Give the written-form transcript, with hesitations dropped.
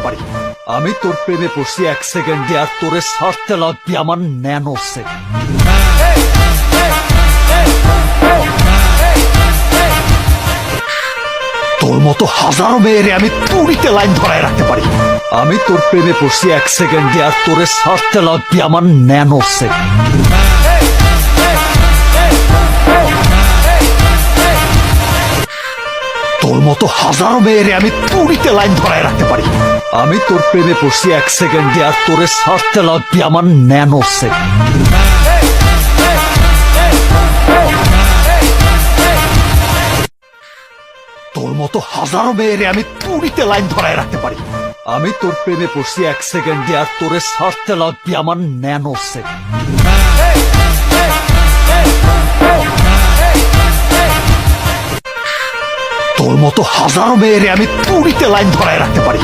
পারি। আমি তোর প্রেমে পড়ছি 1 সেকেন্ডে, আর তোরে ছাড়তে লাগবে আমার ন্যানো সেকেন্ড। তোর মতো হাজারো মেয়েরে আমি তুড়িতে লাইন ধরায় রাখতে পারি। আমি তোর প্রেমে পড়ছি 1 সেকেন্ডে, আর তোরে ছাড়তে লাগবে আমার ন্যানো সেকেন্ড। তোর মতো হাজারো মেয়েরে আমি তুড়িতে লাইন ধরায় রাখতে পারি। আমি তোর প্রেমে পড়ছি 1 সেকেন্ডে, আর তোরে ছাড়তে লাগবে আমার ন্যানো সেকেন্ড। তোর মতো হাজারো মেয়েরে আমি তুড়িতে লাইন ধরায় রাখতে পারি। আমি তোর প্রেমে পড়ছি 1 সেকেন্ডে, আর তোরে ছাড়তে লাগবে আমার ন্যানো সেকেন্ড। তোর মতো হাজারো মেয়েরে আমি তুড়িতে লাইন ধরায় রাখতে পারি।